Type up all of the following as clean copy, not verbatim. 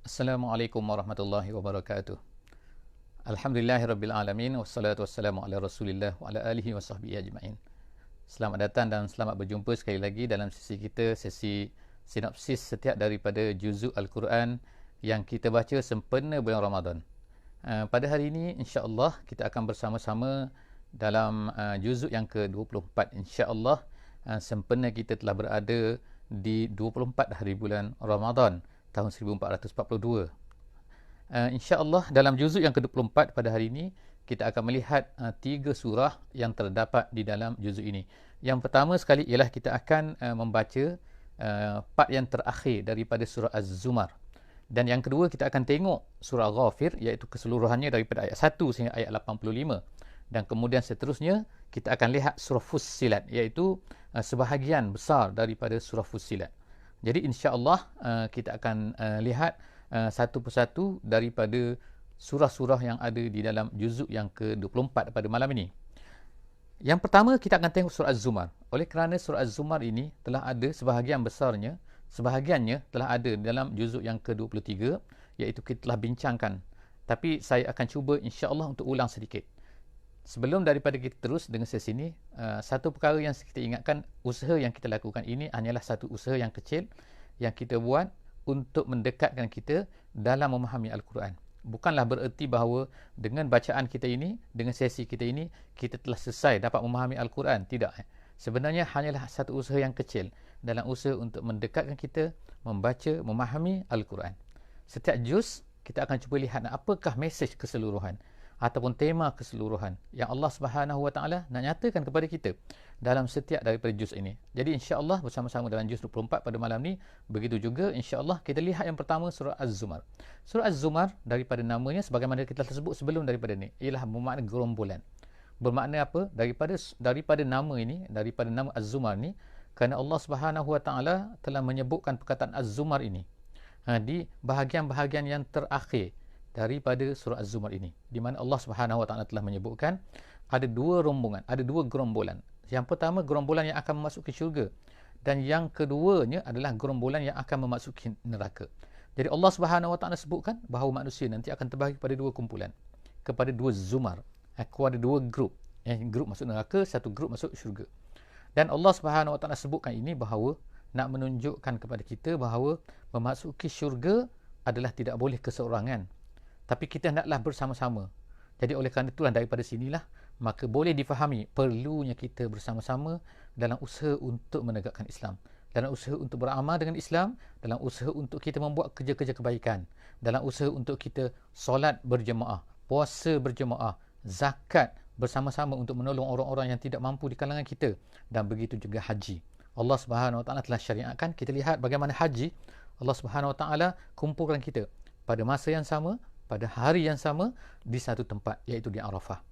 Assalamualaikum warahmatullahi wabarakatuh. Alhamdulillahirabbil alamin wassalatu wassalamu ala Rasulillah wa ala alihi wa sahbihi ajmain. Selamat datang dan selamat berjumpa sekali lagi dalam sesi sinopsis setiap daripada juzuk Al-Quran yang kita baca sempena bulan Ramadan. Pada hari ini insya-Allah kita akan bersama-sama dalam juzuk yang ke-24 insya-Allah, sempena kita telah berada di 24 hari bulan Ramadan tahun 1442. InsyaAllah dalam juzuk yang ke-24 pada hari ini kita akan melihat 3 surah yang terdapat di dalam juzuk ini. Yang pertama sekali ialah kita akan membaca part yang terakhir daripada surah Az-Zumar. Dan yang kedua kita akan tengok surah Ghafir, iaitu keseluruhannya daripada ayat 1 sehingga ayat 85. Dan kemudian seterusnya kita akan lihat surah Fussilat, iaitu sebahagian besar daripada surah Fussilat. Jadi insya-Allah kita akan lihat satu persatu daripada surah-surah yang ada di dalam juzuk yang ke-24 pada malam ini. Yang pertama kita akan tengok surah Az-Zumar. Oleh kerana surah Az-Zumar ini telah ada sebahagiannya telah ada dalam juzuk yang ke-23, iaitu kita telah bincangkan. Tapi saya akan cuba insya-Allah untuk ulang sedikit. Sebelum daripada kita terus dengan sesi ini, satu perkara yang kita ingatkan, usaha yang kita lakukan ini hanyalah satu usaha yang kecil yang kita buat untuk mendekatkan kita dalam memahami Al-Quran. Bukanlah bererti bahawa dengan bacaan kita ini, dengan sesi kita ini, kita telah selesai dapat memahami Al-Quran. Tidak. Sebenarnya hanyalah satu usaha yang kecil dalam usaha untuk mendekatkan kita membaca, memahami Al-Quran. Setiap juz kita akan cuba lihat apakah mesej keseluruhan ataupun tema keseluruhan yang Allah Subhanahu Wa Taala nak nyatakan kepada kita dalam setiap daripada juz ini. Jadi insya-Allah bersama-sama dalam juz 24 pada malam ni, begitu juga insya-Allah kita lihat yang pertama surah Az-Zumar. Surah Az-Zumar daripada namanya sebagaimana kita telah sebut sebelum daripada ni, ialah bermakna gerombolan. Bermakna apa? Daripada nama ini, daripada nama Az-Zumar ni, kerana Allah Subhanahu Wa Taala telah menyebutkan perkataan Az-Zumar ini di bahagian-bahagian yang terakhir daripada surah Az-Zumar ini, di mana Allah Subhanahu Wa Taala telah menyebutkan ada dua rombongan, ada dua gerombolan. Yang pertama gerombolan yang akan memasuki syurga, dan yang keduanya adalah gerombolan yang akan memasuki neraka. Jadi Allah Subhanahu Wa Taala sebutkan bahawa manusia nanti akan terbahagi kepada dua kumpulan, kepada dua zumar, kepada dua grup. Grup masuk neraka, satu grup masuk syurga. Dan Allah Subhanahu Wa Taala sebutkan ini bahawa nak menunjukkan kepada kita bahawa memasuki syurga adalah tidak boleh keseorangan, tapi kita hendaklah bersama-sama. Jadi oleh kerana itulah daripada sinilah maka boleh difahami perlunya kita bersama-sama dalam usaha untuk menegakkan Islam, dalam usaha untuk beramal dengan Islam, dalam usaha untuk kita membuat kerja-kerja kebaikan, dalam usaha untuk kita solat berjemaah, puasa berjemaah, zakat bersama-sama untuk menolong orang-orang yang tidak mampu di kalangan kita, dan begitu juga haji. Allah Subhanahu Wa Taala telah syariatkan. Kita lihat bagaimana haji Allah Subhanahu Wa Taala kumpulkan kita pada masa yang sama, pada hari yang sama, di satu tempat, iaitu di Arafah.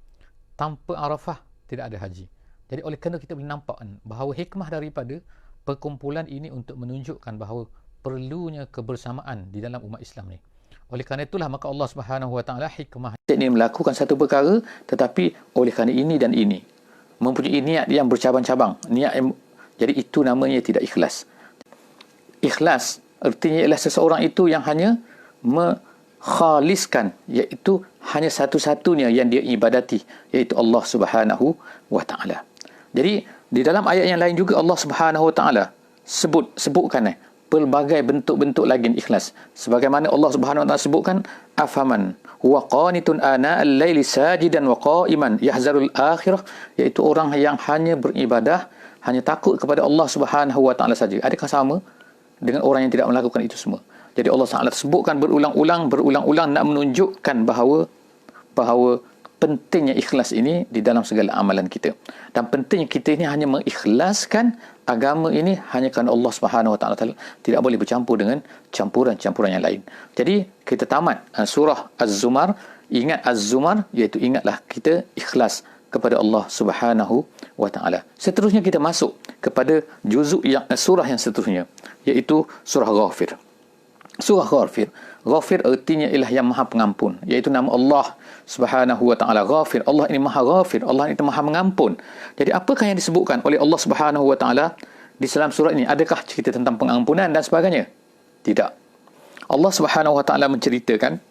Tanpa Arafah tidak ada haji. Jadi oleh kerana kita boleh nampak bahawa hikmah daripada perkumpulan ini untuk menunjukkan bahawa perlunya kebersamaan di dalam umat Islam ni. Oleh kerana itulah maka Allah Subhanahu Wa Taala hikmah ini melakukan satu perkara, tetapi oleh kerana ini dan ini mempunyai niat yang bercabang-cabang, jadi itu namanya tidak ikhlas. Ikhlas artinya ialah seseorang itu yang hanya khaliskan, iaitu hanya satu-satunya yang dia ibadati, iaitu Allah Subhanahu Wa Taala. Jadi di dalam ayat yang lain juga Allah Subhanahu Wa Taala sebutkan pelbagai bentuk-bentuk lagi ikhlas. Sebagaimana Allah Subhanahu Wa Taala sebutkan, afaman huwa qanitun ana al-laili sajidan wa qa'iman yahzarul akhirah, iaitu orang yang hanya beribadah, hanya takut kepada Allah Subhanahu Wa Taala saja. Adakah sama dengan orang yang tidak melakukan itu semua? Jadi Allah Taala sebutkan berulang-ulang nak menunjukkan bahawa pentingnya ikhlas ini di dalam segala amalan kita. Dan pentingnya kita ini hanya mengikhlaskan agama ini hanya kerana Allah Subhanahu Wa Taala, tidak boleh bercampur dengan campuran-campuran yang lain. Jadi kita tamat surah Az-Zumar. Ingat Az-Zumar, iaitu ingatlah kita ikhlas kepada Allah Subhanahu Wa Taala. Seterusnya kita masuk kepada surah yang seterusnya, iaitu surah Ghafir. Surah Ghafir. Ghafir artinya ialah yang maha pengampun, iaitu nama Allah Subhanahu Wa Taala Ghafir. Allah ini maha ghafir, Allah ini maha mengampun. Jadi apakah yang disebutkan oleh Allah Subhanahu Wa Taala di dalam surah ini? Adakah cerita tentang pengampunan dan sebagainya? Tidak. Allah Subhanahu Wa Taala menceritakan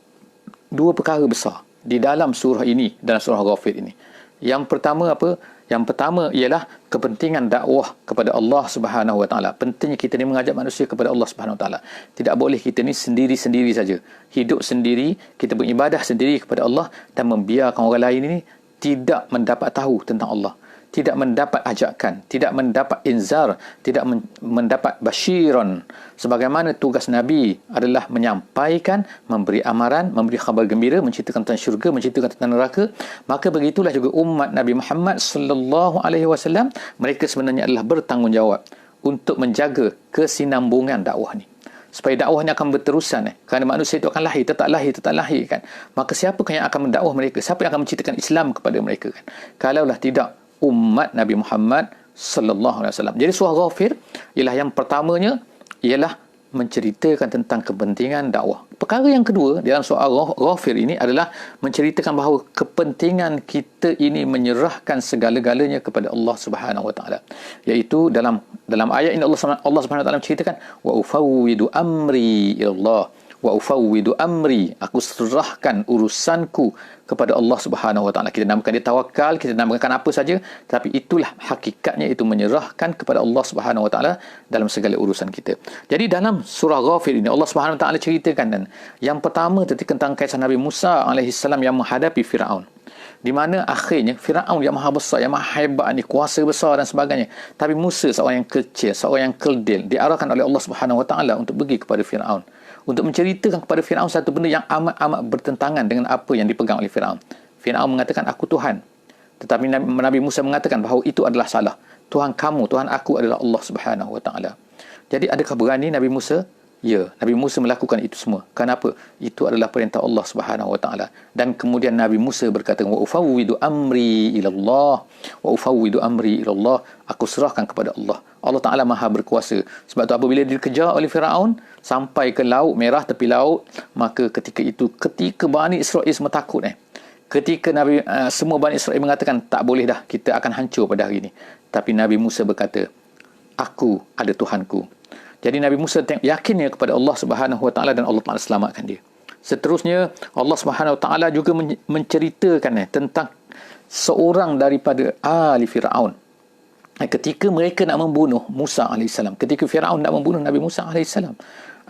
dua perkara besar di dalam surah ini, dalam surah Ghafir ini. Yang pertama apa? Yang pertama ialah kepentingan dakwah kepada Allah Subhanahu Wa Taala. Pentingnya kita ni mengajak manusia kepada Allah Subhanahu Wa Taala. Tidak boleh kita ni sendiri-sendiri saja. Hidup sendiri, kita beribadah sendiri kepada Allah dan membiarkan orang lain ini tidak mendapat tahu tentang Allah. Tidak mendapat ajakan, tidak mendapat inzar, tidak mendapat basyiran. Sebagaimana tugas Nabi adalah menyampaikan, memberi amaran, memberi khabar gembira, menceritakan tentang syurga, menceritakan tentang neraka, maka begitulah juga umat Nabi Muhammad sallallahu alaihi wasallam, mereka sebenarnya adalah bertanggungjawab untuk menjaga kesinambungan dakwah ni. Supaya dakwah ni akan berterusan. Kerana manusia itu akan lahir, tetap lahir kan. Maka siapakah yang akan mendakwah mereka? Siapa yang akan menceritakan Islam kepada mereka kan? Kalaulah tidak umat Nabi Muhammad sallallahu alaihi wasallam. Jadi surah Ghafir ialah yang pertamanya ialah menceritakan tentang kepentingan dakwah. Perkara yang kedua dalam surah Ghafir ini adalah menceritakan bahawa kepentingan kita ini menyerahkan segala-galanya kepada Allah Subhanahu Wa Taala. Iaitu dalam ayat ini Allah Subhanahu Wa Taala menceritakan wa ufawwidu amri ilallah wa ufawwidu amri, aku serahkan urusanku kepada Allah Subhanahu Wa Taala. Kita namakan dia tawakal, kita namakan apa saja, tapi itulah hakikatnya, itu menyerahkan kepada Allah Subhanahu Wa Taala dalam segala urusan kita. Jadi dalam surah Ghafir ini Allah Subhanahu Wa Taala ceritakan, dan yang pertama tentang kisah Nabi Musa alaihi salam yang menghadapi Firaun, di mana akhirnya Firaun yang maha besar, yang maha hebat ni, kuasa besar dan sebagainya, tapi Musa seorang yang kecil, seorang yang keldil, diarahkan oleh Allah Subhanahu Wa Taala untuk pergi kepada Firaun, untuk menceritakan kepada Firaun satu benda yang amat-amat bertentangan dengan apa yang dipegang oleh Firaun. Firaun mengatakan aku Tuhan, tetapi Nabi Musa mengatakan bahawa itu adalah salah. Tuhan kamu, Tuhan aku adalah Allah Subhanahu Wa Taala. Jadi adakah berani Nabi Musa? Ya, Nabi Musa melakukan itu semua. Kenapa? Itu adalah perintah Allah Subhanahu Wa Taala. Dan kemudian Nabi Musa berkata, wa ufawwidu amri ilallah, wa ufawwidu amri ilallah, aku serahkan kepada Allah. Allah Taala Maha berkuasa. Sebab tu apabila dikejar oleh Firaun sampai ke laut merah, tepi laut, maka ketika Bani Israel semua takut ketika semua Bani Israel mengatakan tak boleh dah, kita akan hancur pada hari ini. Tapi Nabi Musa berkata, aku ada Tuhanku. Jadi Nabi Musa yakinnya kepada Allah Subhanahu Wa Taala, dan Allah Taala selamatkan dia. Seterusnya Allah Subhanahu Wa Taala juga menceritakan tentang seorang daripada ahli Firaun. Ketika mereka nak membunuh Musa AS, ketika Firaun nak membunuh Nabi Musa AS,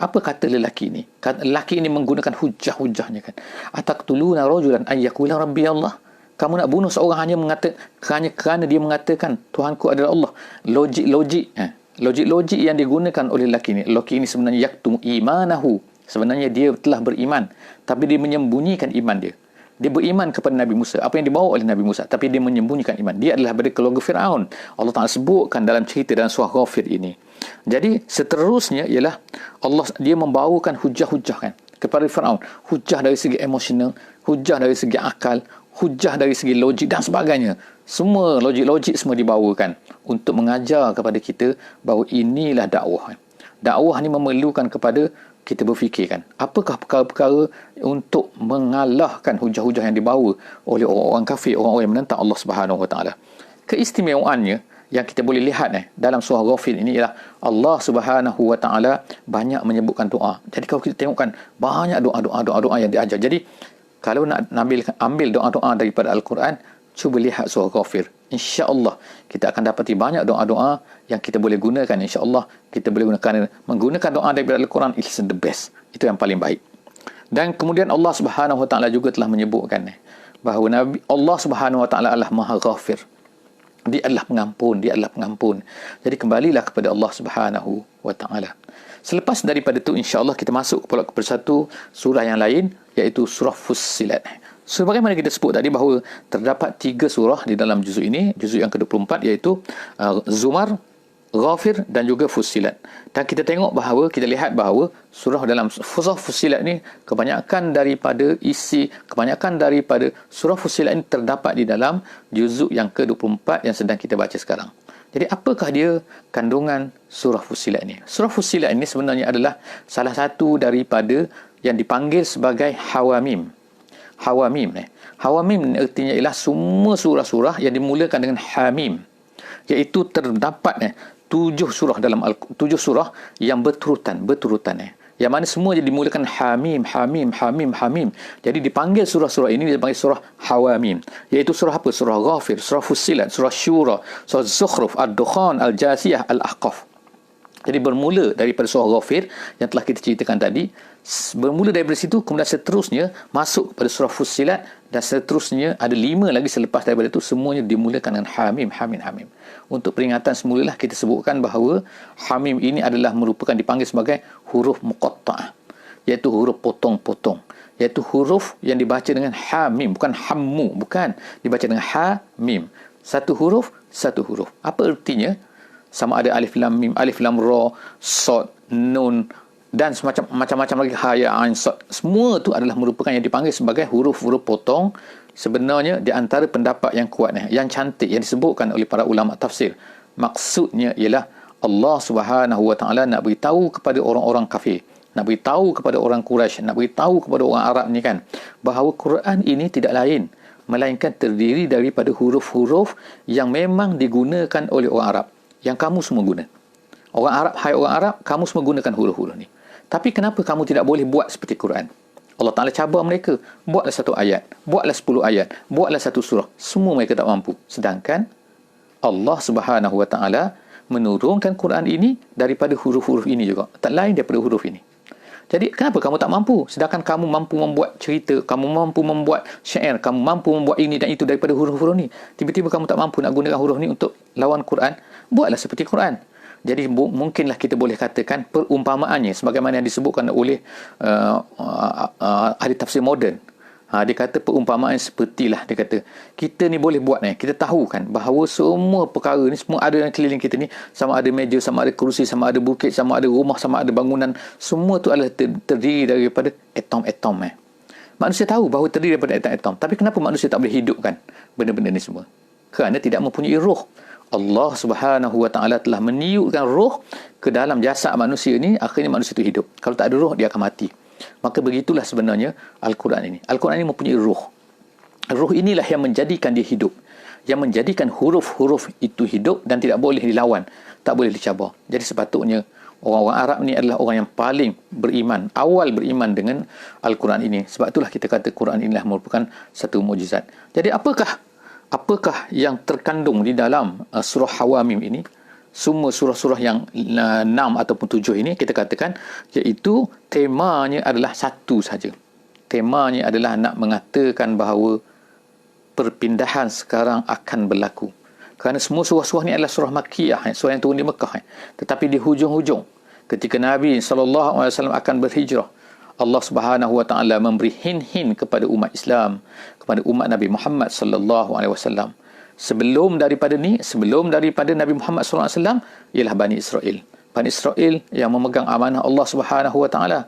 apa kata lelaki ini? Lelaki ini menggunakan hujah-hujahnya kan. Ataqtuluna rajulan ay yaqula rabbi Allah. Kamu nak bunuh seorang hanya kerana dia mengatakan Tuhanku adalah Allah. Logik yang digunakan oleh lelaki ini sebenarnya yaktum imanahu. Sebenarnya dia telah beriman, tapi dia menyembunyikan iman dia. Dia beriman kepada Nabi Musa, apa yang dibawa oleh Nabi Musa, tapi dia menyembunyikan iman. Dia adalah dari keluarga Firaun. Allah Taala sebutkan dalam cerita dalam surah Ghafir ini. Jadi seterusnya ialah dia membawakan hujah-hujah kan kepada Firaun. Hujah dari segi emosional, hujah dari segi akal, hujah dari segi logik dan sebagainya. Semua logik-logik semua dibawakan untuk mengajar kepada kita bahawa inilah dakwah. Dakwah ni memerlukan kepada kita berfikirkan apakah perkara-perkara untuk mengalahkan hujah-hujah yang dibawa oleh orang-orang kafir, orang-orang yang menentang Allah Subhanahu Wa Taala. Keistimewaannya yang kita boleh lihat dalam surah Ghafir ini ialah Allah Subhanahu Wa Taala banyak menyebutkan doa. Jadi kalau kita tengokkan banyak doa yang diajar. Jadi kalau nak ambil doa-doa daripada Al-Quran, cuba lihat surah Ghafir. InsyaAllah kita akan dapati banyak doa-doa yang kita boleh gunakan. InsyaAllah kita boleh menggunakan doa daripada Al-Quran. It's the best. Itu yang paling baik. Dan kemudian Allah Subhanahu Wa Taala juga telah menyebutkan bahawa Allah Subhanahu Wa Taala adalah Maha Ghafir. Dia adalah pengampun. Jadi kembalilah kepada Allah Subhanahu Wa Taala. Selepas daripada itu insya-Allah kita masuk kepada satu surah yang lain, iaitu surah Fussilat. Sebagaimana kita sebut tadi bahawa terdapat 3 surah di dalam juzuk ini, juzuk yang ke-24, iaitu Zumar, Ghafir dan juga Fussilat. Dan kita lihat bahawa surah dalam surah Fussilat ni kebanyakan daripada surah Fussilat ini terdapat di dalam juzuk yang ke-24 yang sedang kita baca sekarang. Jadi apakah dia kandungan surah Fussilat ini? Surah Fussilat ini sebenarnya adalah salah satu daripada yang dipanggil sebagai Hawamim. Hawamim artinya ialah semua surah-surah yang dimulakan dengan Hamim, iaitu terdapat 7 surah dalam 7 surah yang berturutan yang mana semua dimulakan Hamim, Hamim, Hamim, Hamim. Jadi dipanggil surah-surah ini dipanggil surah Hawamim, iaitu surah apa? Surah Ghafir, surah Fussilat, surah Syura, surah Zukhruf, Ad-Dukhan, Al-Jasiyah, Al-Ahqaf. Jadi bermula daripada surah Ghafir yang telah kita ceritakan tadi, bermula daripada situ, kemudian seterusnya masuk kepada surah Fussilat, dan seterusnya ada 5 lagi selepas daripada itu, semuanya dimulakan dengan Hamim, Hamim, Hamim. Untuk peringatan semulalah kita sebutkan bahawa Hamim ini adalah merupakan dipanggil sebagai huruf muqatta'ah, iaitu huruf potong-potong, iaitu huruf yang dibaca dengan Hamim, bukan Hammu, bukan, dibaca dengan Hamim. Satu huruf, satu huruf. Apa artinya? Sama ada alif lam mim, alif lam ra, sad, nun dan macam-macam lagi, ha ya ain sad. Semua itu adalah merupakan yang dipanggil sebagai huruf-huruf potong. Sebenarnya di antara pendapat yang kuat yang cantik yang disebutkan oleh para ulama tafsir, maksudnya ialah Allah Subhanahu wa taala nak beritahu kepada orang-orang kafir, nak beritahu kepada orang Quraisy, nak beritahu kepada orang Arab ni kan, bahawa Quran ini tidak lain melainkan terdiri daripada huruf-huruf yang memang digunakan oleh orang Arab, yang kamu semua guna. Orang Arab, hai orang Arab, kamu semua gunakan huruf-huruf ni. Tapi kenapa kamu tidak boleh buat seperti Quran? Allah Ta'ala cabar mereka. Buatlah 1 ayat, buatlah 10 ayat, buatlah 1 surah. Semua mereka tak mampu. Sedangkan Allah Subhanahu Wa Ta'ala menurunkan Quran ini daripada huruf-huruf ini juga. Tak lain daripada huruf ini. Jadi kenapa kamu tak mampu? Sedangkan kamu mampu membuat cerita, kamu mampu membuat syair, kamu mampu membuat ini dan itu daripada huruf-huruf ni. Tiba-tiba kamu tak mampu nak gunakan huruf ni untuk lawan Quran. Buatlah seperti Quran. Jadi mungkinlah kita boleh katakan perumpamaannya sebagaimana yang disebutkan oleh ahli tafsir moden. Dia kata perumpamaan sepertilah, dia kata kita ni boleh buat ni, kita tahu kan bahawa semua perkara ni semua ada dalam keliling kita ni, sama ada meja, sama ada kerusi, sama ada bukit, sama ada rumah, sama ada bangunan, semua tu adalah terdiri daripada atom-atom. Manusia tahu bahawa terdiri daripada atom-atom, tapi kenapa manusia tak boleh hidupkan benda-benda ni semua? Kerana tidak mempunyai roh. Allah Subhanahu Wa Taala telah meniupkan roh ke dalam jasad manusia ni, akhirnya manusia itu hidup. Kalau tak ada roh, dia akan mati. Maka begitulah sebenarnya Al-Quran ini. Al-Quran ini mempunyai roh. Roh inilah yang menjadikan dia hidup, yang menjadikan huruf-huruf itu hidup dan tidak boleh dilawan, tak boleh dicabar. Jadi sepatutnya orang-orang Arab ni adalah orang yang paling beriman, awal beriman dengan Al-Quran ini. Sebab itulah kita kata Quran inilah merupakan satu mukjizat. Jadi apakah yang terkandung di dalam surah Hawamim ini? Semua surah-surah yang 6 ataupun 7 ini kita katakan iaitu temanya adalah satu saja. Temanya adalah nak mengatakan bahawa perpindahan sekarang akan berlaku. Kerana semua surah-surah ni adalah surah Makkiyah, surah yang turun di Mekah. Tetapi di hujung-hujung ketika Nabi SAW akan berhijrah, Allah Subhanahu Wa Taala memberi hin-hin kepada umat Islam, kepada umat Nabi Muhammad sallallahu alaihi wasallam. Sebelum daripada Nabi Muhammad sallallahu alaihi wasallam ialah Bani Israel. Bani Israel yang memegang amanah Allah Subhanahu Wa Taala.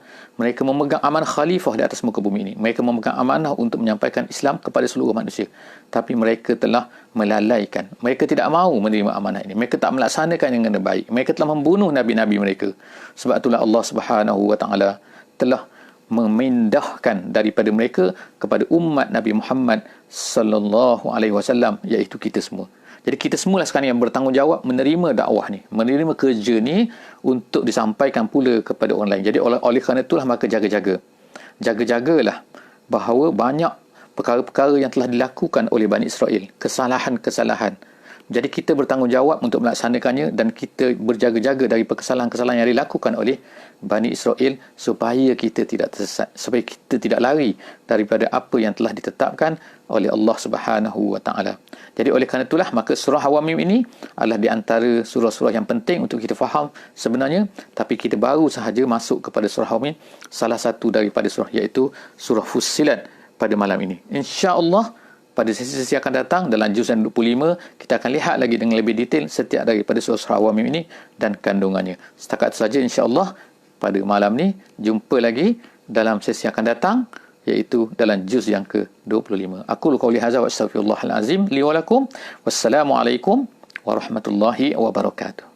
Mereka memegang amanah khalifah di atas muka bumi ini. Mereka memegang amanah untuk menyampaikan Islam kepada seluruh manusia. Tapi mereka telah melalaikan. Mereka tidak mahu menerima amanah ini. Mereka tak melaksanakan dengan baik. Mereka telah membunuh nabi-nabi mereka. Sebab itulah Allah Subhanahu Wa Taala telah memindahkan daripada mereka kepada umat Nabi Muhammad sallallahu alaihi wasallam, iaitu kita semua. Jadi kita semualah sekarang yang bertanggungjawab menerima dakwah ni, menerima kerja ni untuk disampaikan pula kepada orang lain. Jadi oleh kerana itulah maka jaga-jagalah bahawa banyak perkara-perkara yang telah dilakukan oleh Bani Israel, kesalahan-kesalahan. Jadi kita bertanggungjawab untuk melaksanakannya dan kita berjaga-jaga dari kesalahan-kesalahan yang dilakukan oleh Bani Israel supaya kita tidak tersesat, supaya kita tidak lari daripada apa yang telah ditetapkan oleh Allah Subhanahu Wa Taala. Jadi oleh kerana itulah maka surah Hawamim ini adalah di antara surah-surah yang penting untuk kita faham sebenarnya, tapi kita baru sahaja masuk kepada surah Hawamim, salah satu daripada surah, iaitu surah Fussilat pada malam ini. Insya-Allah pada sesi-sesi akan datang dalam juz yang 25 kita akan lihat lagi dengan lebih detail setiap daripada surah Hawamim ini dan kandungannya. Setakat saja insya-Allah pada malam ni, jumpa lagi dalam sesi yang akan datang iaitu dalam juz yang ke-25. Aku qauli hadza wa astaghfirullahal azim li wa lakum. Wassalamualaikum warahmatullahi wabarakatuh.